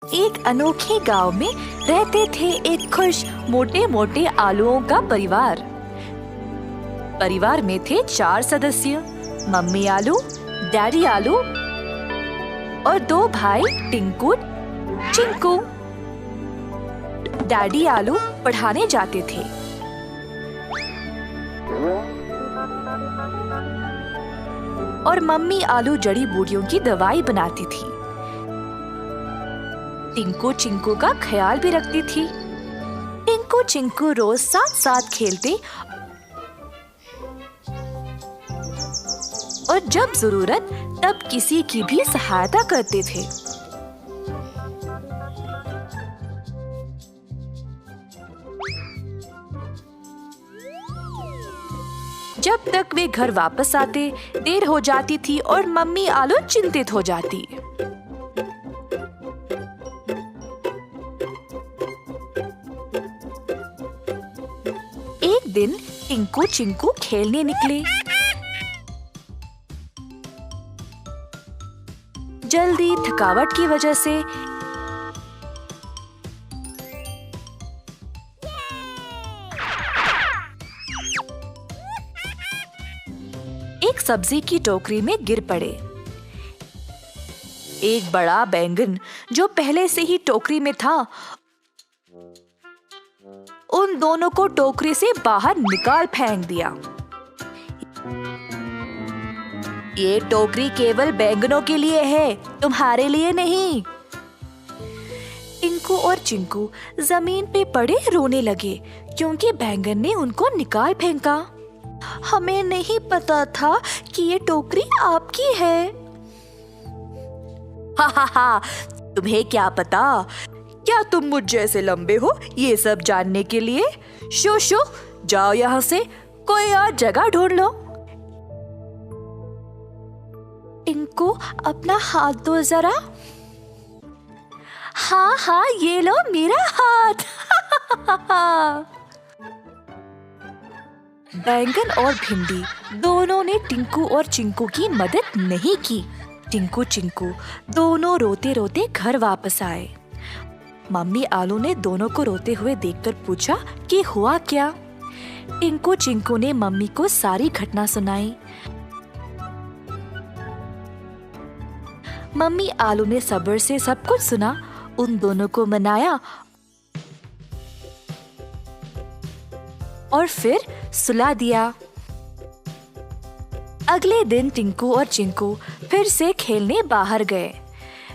एक अनोखे गांव में रहते थे एक खुश मोटे मोटे आलुओं का परिवार। परिवार में थे 4 सदस्य, मम्मी आलू, डैडी आलू और 2 भाई टिंकू, चिंकू। डैडी आलू पढ़ाने जाते थे और मम्मी आलू जड़ी बूटियों की दवाई बनाती थी। टिंकू चिंकू का ख्याल भी रखती थी। टिंकू चिंकू रोज साथ साथ खेलते और जब जरूरत तब किसी की भी सहायता करते थे। जब तक वे घर वापस आते देर हो जाती थी और मम्मी आलू चिंतित हो जाती। एक दिन टिंकू चिंकू खेलने निकले। जल्दी थकावट की वजह से एक सब्जी की टोकरी में गिर पड़े। एक बड़ा बैंगन जो पहले से ही टोकरी में था, उन दोनों को टोकरी से बाहर निकाल फेंक दिया। ये टोकरी केवल बैंगनों के लिए है, तुम्हारे लिए नहीं। टिंकू और चिंकू जमीन पे पड़े रोने लगे क्योंकि बैंगन ने उनको निकाल फेंका। हमें नहीं पता था कि ये टोकरी आपकी है। हा हा हा, तुम्हें क्या पता? क्या तुम मुझ जैसे लंबे हो ये सब जानने के लिए? शो शो, जाओ यहाँ से, कोई और जगह ढूंढ लो। टिंकू अपना हाथ दो जरा। हाँ हाँ, ये लो मेरा हाथ। बैंगन और भिंडी दोनों ने टिंकू और चिंकू की मदद नहीं की। टिंकू चिंकू दोनों रोते रोते घर वापस आए। मम्मी आलू ने दोनों को रोते हुए देखकर पूछा कि हुआ क्या। टिंकू चिंकू ने मम्मी को सारी घटना सुनाई। मम्मी आलू ने सब्र से सब कुछ सुना, उन दोनों को मनाया और फिर सुला दिया। अगले दिन टिंकू और चिंकू फिर से खेलने बाहर गए।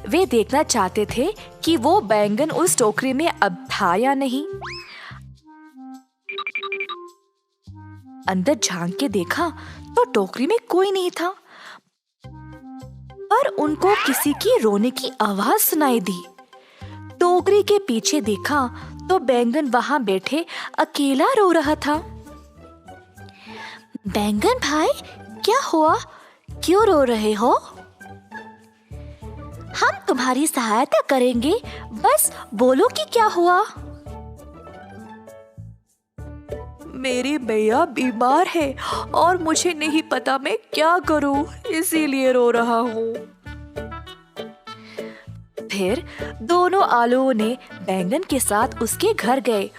वे देखना चाहते थे कि वो बैंगन उस टोकरी में अब था या नहीं। अंदर झांक के देखा तो टोकरी में कोई नहीं था, पर उनको किसी की रोने की आवाज सुनाई दी। टोकरी के पीछे देखा तो बैंगन वहां बैठे अकेला रो रहा था। बैंगन भाई, क्या हुआ? क्यों रो रहे हो? हम तुम्हारी सहायता करेंगे, बस बोलो कि क्या हुआ। मेरी मैया बीमार है और मुझे नहीं पता मैं क्या करूं, इसीलिए रो रहा हूँ। फिर दोनों आलुओं ने बैंगन के साथ उसके घर गए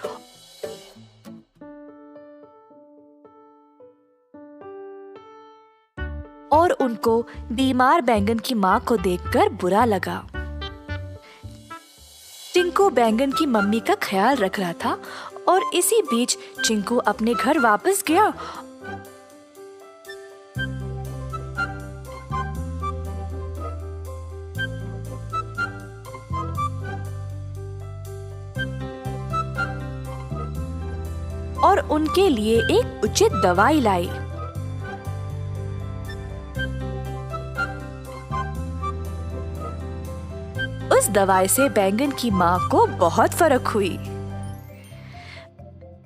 और उनको बीमार बैंगन की माँ को देखकर बुरा लगा। टिंकू बैंगन की मम्मी का ख्याल रख रहा था और इसी बीच चिंकू अपने घर वापस गया। और उनके लिए एक उचित दवाई लाई। उस दवाई से बैंगन की माँ को बहुत फर्क हुई।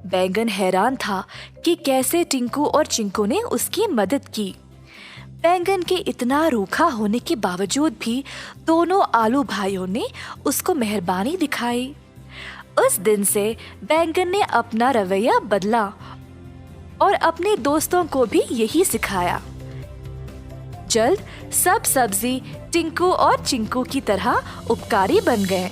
बैंगन हैरान था कि कैसे टिंकू और चिंकू ने उसकी मदद की। बैंगन के इतना रूखा होने के बावजूद भी दोनों आलू भाइयों ने उसको मेहरबानी दिखाई। उस दिन से बैंगन ने अपना रवैया बदला और अपने दोस्तों को भी यही सिखाया। जल्द सब सब्जी टिंकू और चिंकू की तरह उपकारी बन गए।